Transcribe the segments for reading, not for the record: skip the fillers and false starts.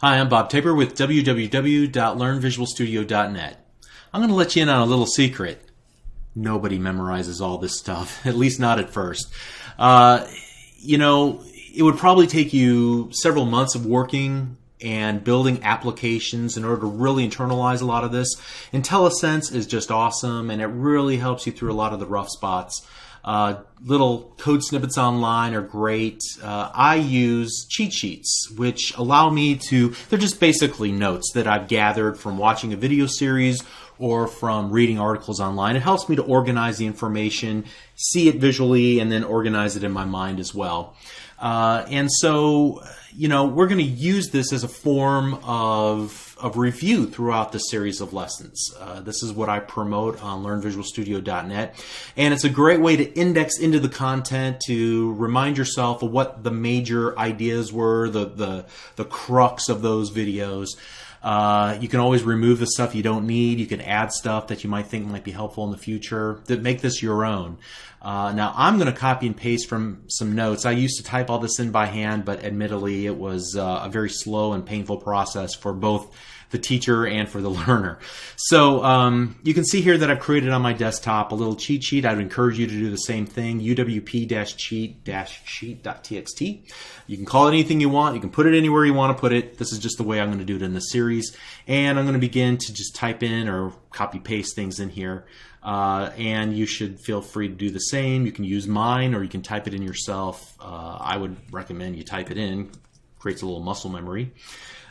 Hi, I'm Bob Tabor with www.learnvisualstudio.net. I'm going to let you in on a little secret. Nobody memorizes all this stuff, at least not at first. It would probably take you several months of working and building applications in order to really internalize a lot of this. IntelliSense is just awesome, and it really helps you through a lot of the rough spots. Little code snippets online are great. I use cheat sheets, which allow me to, they're just basically notes that I've gathered from watching a video series or from reading articles online. It helps me to organize the information, see it visually, and then organize it in my mind as well. And so, we're going to use this as a form of review throughout the series of lessons. This is what I promote on learnvisualstudio.net, and it's a great way to index into the content to remind yourself of what the major ideas were, the crux of those videos. You can always remove the stuff you don't need. You can add stuff that you might think might be helpful in the future to make this your own. Now, I'm going to copy and paste from some notes. I used to type all this in by hand, but admittedly it was a very slow and painful process for both the teacher and for the learner. So you can see here that I've created on my desktop a little cheat sheet. I would encourage you to do the same thing, uwp-cheat-sheet.txt. You can call it anything you want. You can put it anywhere you want to put it. This is just the way I'm going to do it in this series. And I'm going to begin to just type in or copy paste things in here. And you should feel free to do the same. You can use mine or you can type it in yourself. I would recommend you type it in. Creates a little muscle memory.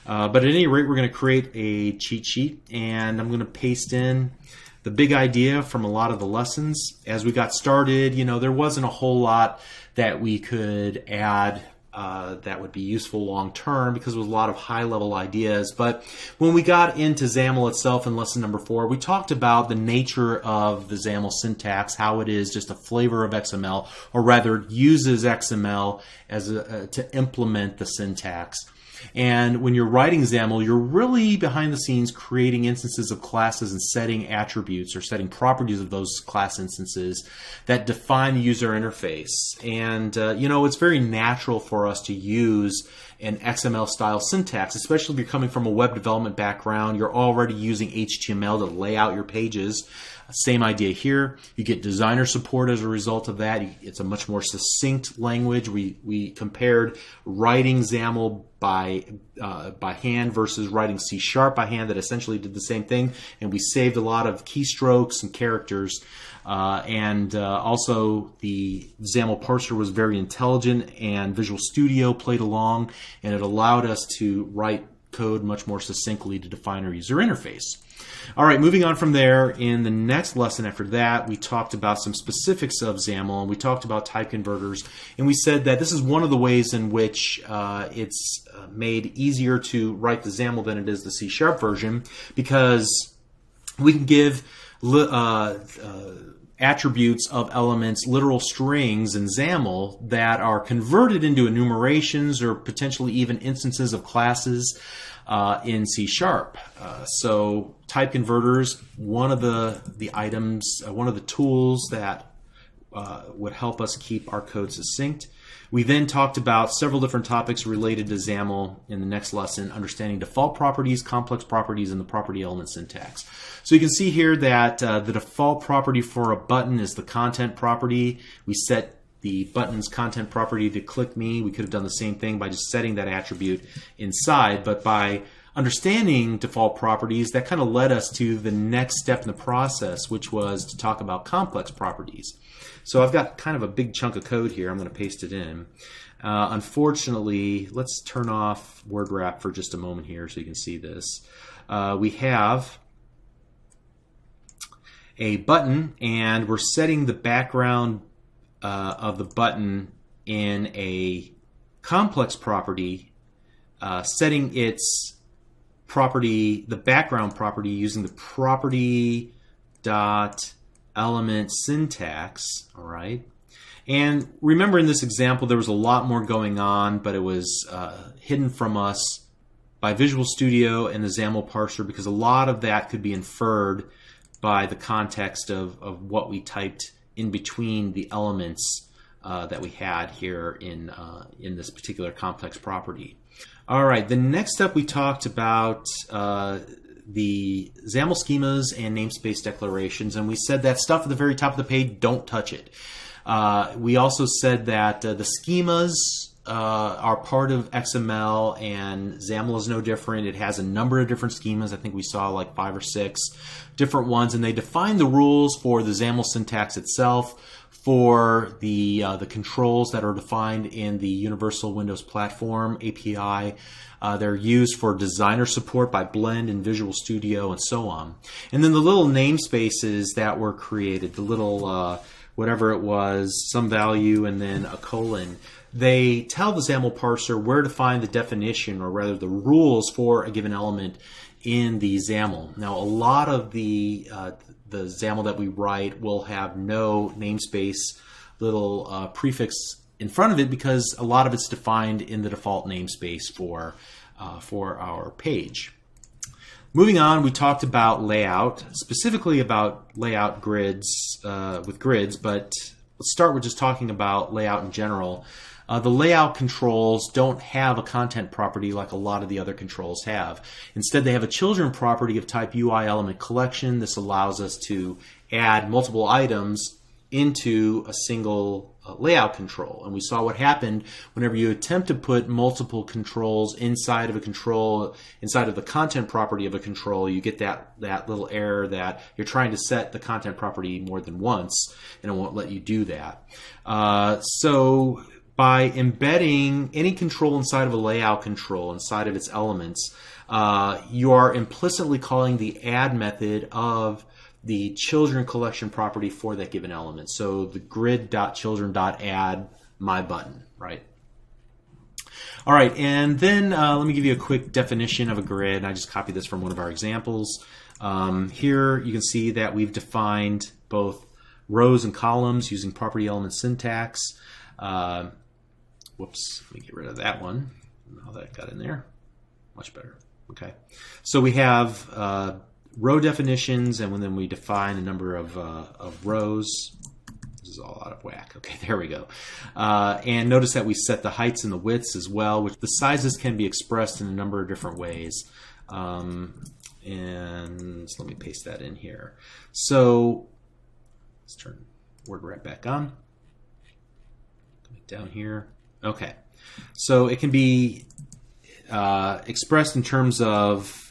But at any rate, we're going to create a cheat sheet, and I'm going to paste in the big idea from a lot of the lessons. As we got started, there wasn't a whole lot that we could add that would be useful long term because it was a lot of high-level ideas. But when we got into XAML itself in lesson number 4, we talked about the nature of the XAML syntax, how it is just a flavor of XML, or rather uses XML as to implement the syntax. And when you're writing XAML, you're really behind the scenes creating instances of classes and setting attributes or setting properties of those class instances that define the user interface. And, it's very natural for us to use an XML style syntax, especially if you're coming from a web development background. You're already using HTML to lay out your pages. Same idea here. You get designer support as a result of that. It's a much more succinct language. We compared writing XAML by hand versus writing C# by hand that essentially did the same thing, and we saved a lot of keystrokes and characters. Also the XAML parser was very intelligent, and Visual Studio played along, and it allowed us to write code much more succinctly to define our user interface. All right, moving on from there, in the next lesson after that, we talked about some specifics of XAML, and we talked about type converters, and we said that this is one of the ways in which it's made easier to write the XAML than it is the C# version, because we can give attributes of elements, literal strings in XAML that are converted into enumerations or potentially even instances of classes in C#. So type converters, one of the items, one of the tools that would help us keep our code succinct. We then talked about several different topics related to XAML in the next lesson, understanding default properties, complex properties, and the property element syntax. So you can see here that the default property for a button is the content property. We set the button's content property to click me. We could have done the same thing by just setting that attribute inside, but by understanding default properties, that kind of led us to the next step in the process, which was to talk about complex properties. So I've got kind of a big chunk of code here. I'm going to paste it in. Unfortunately, let's turn off word wrap for just a moment here so you can see this. We have a button, and we're setting the background of the button in a complex property, setting its property, the background property, using the property dot element syntax. All right. And remember, in this example, there was a lot more going on, but it was hidden from us by Visual Studio and the XAML parser, because a lot of that could be inferred by the context of what we typed in between the elements that we had here in this particular complex property. All right, the next step we talked about the XAML schemas and namespace declarations, and we said that stuff at the very top of the page, don't touch it. We also said that the schemas are part of XML, and XAML is no different. It has a number of different schemas. I think we saw like 5 or 6 different ones, and they define the rules for the XAML syntax itself, for the controls that are defined in the Universal Windows Platform API. They're used for designer support by Blend and Visual Studio and so on. And then the little namespaces that were created, the little whatever it was, some value and then a colon, they tell the XAML parser where to find the definition, or rather the rules for a given element in the XAML. Now, a lot of the XAML that we write will have no namespace little prefix in front of it, because a lot of it's defined in the default namespace for our page. Moving on, we talked about layout, specifically about layout grids with grids, but let's start with just talking about layout in general. The layout controls don't have a content property like a lot of the other controls have. Instead, they have a children property of type UI element collection. This allows us to add multiple items into a single layout control. And we saw what happened whenever you attempt to put multiple controls inside of a control, inside of the content property of a control. You get that little error that you're trying to set the content property more than once, and it won't let you do that. So by embedding any control inside of a layout control, inside of its elements, you are implicitly calling the add method of the children collection property for that given element. So the grid.children.add my button, right? All right, and then let me give you a quick definition of a grid. I just copied this from one of our examples. Here you can see that we've defined both rows and columns using property element syntax. Whoops, let me get rid of that one. How that got in there. Much better. Okay. So we have row definitions, and then we define a number of rows. This is all out of whack. Okay, there we go. And notice that we set the heights and the widths as well, which the sizes can be expressed in a number of different ways. And let me paste that in here. So let's turn WordWrap back on. Down here. Okay, so it can be expressed in terms of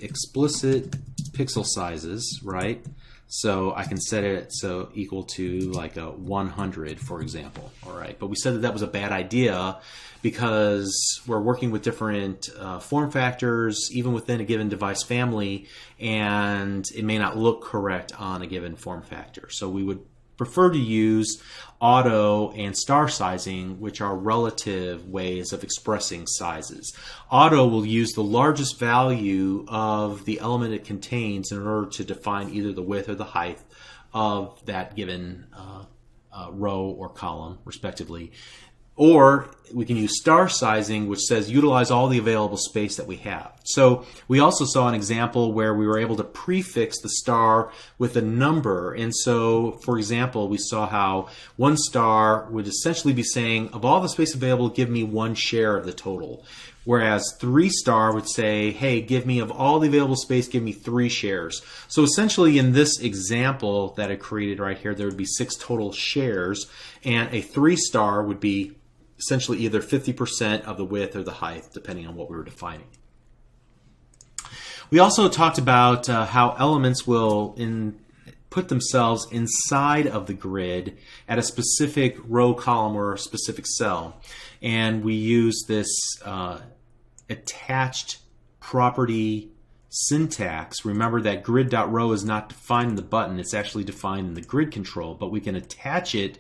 explicit pixel sizes, right? So I can set it so equal to like a 100, for example. All right, but we said that that was a bad idea because we're working with different form factors, even within a given device family, and it may not look correct on a given form factor. So we would prefer to use auto and star sizing, which are relative ways of expressing sizes. Auto will use the largest value of the element it contains in order to define either the width or the height of that given row or column, respectively. Or we can use star sizing, which says utilize all the available space that we have. So we also saw an example where we were able to prefix the star with a number. And so, for example, we saw how one star would essentially be saying, of all the space available, give me 1 share of the total. Whereas 3 star would say, hey, give me of all the available space, give me 3 shares. So essentially in this example that I created right here, there would be 6 total shares, and a 3 star would be essentially either 50% of the width or the height, depending on what we were defining. We also talked about how elements will put themselves inside of the grid at a specific row, column, or a specific cell. And we use this attached property syntax. Remember that grid.row is not defined in the button, it's actually defined in the grid control, but we can attach it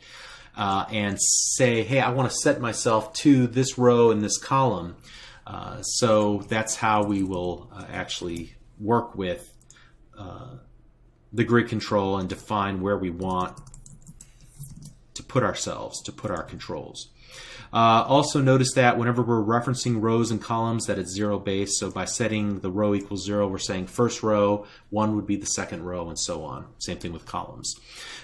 and say, hey, I want to set myself to this row and this column. So that's how we will actually work with the grid control and define where we want to put ourselves, to put our controls. Also notice that whenever we're referencing rows and columns that it's 0 base, so by setting the row equals 0, we're saying first row, 1 would be the second row, and so on. Same thing with columns.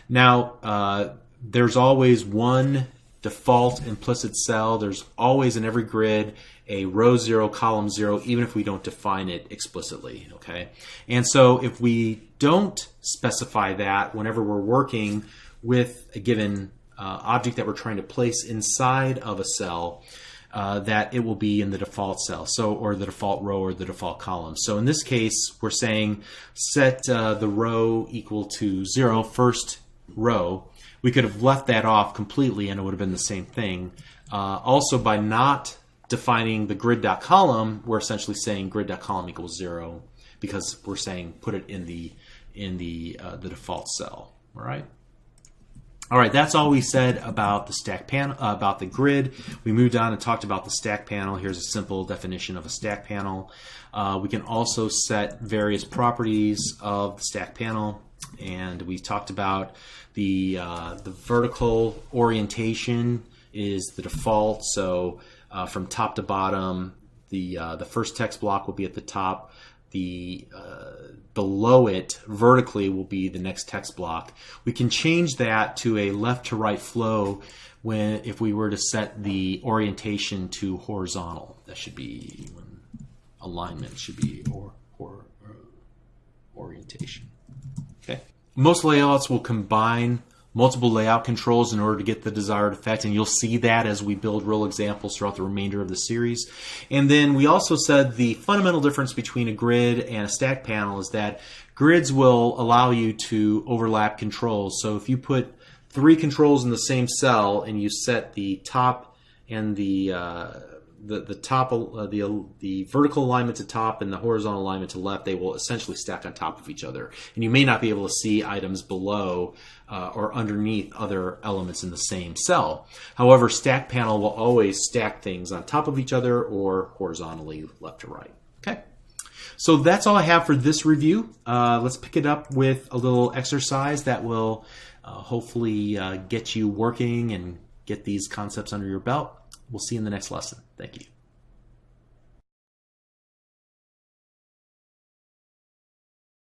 Now, there's always one default implicit cell. There's always in every grid a row 0, column 0, even if we don't define it explicitly. Okay, and so if we don't specify that whenever we're working with a given object that we're trying to place inside of a cell, that it will be in the default cell, so, or the default row or the default column. So in this case, we're saying set the row equal to 0, first row. We could have left that off completely and it would have been the same thing. Also, by not defining the grid.column, we're essentially saying grid.column equals 0 because we're saying put it in the default cell. All right. All right, that's all we said about the stack panel, about the grid. We moved on and talked about the stack panel. Here's a simple definition of a stack panel. We can also set various properties of the stack panel, and we talked about the vertical orientation is the default. So from top to bottom, the first text block will be at the top. The below it vertically will be the next text block. We can change that to a left to right flow if we were to set the orientation to horizontal. That should be alignment should be orientation. Okay. Most layouts will combine multiple layout controls in order to get the desired effect, and you'll see that as we build real examples throughout the remainder of the series. And then we also said the fundamental difference between a grid and a stack panel is that grids will allow you to overlap controls. So if you put 3 controls in the same cell and you set the top and the vertical alignment to top and the horizontal alignment to left, they will essentially stack on top of each other. And you may not be able to see items below or underneath other elements in the same cell. However, stack panel will always stack things on top of each other or horizontally left to right. Okay. So that's all I have for this review. Let's pick it up with a little exercise that will hopefully get you working and get these concepts under your belt. We'll see you in the next lesson. Thank you.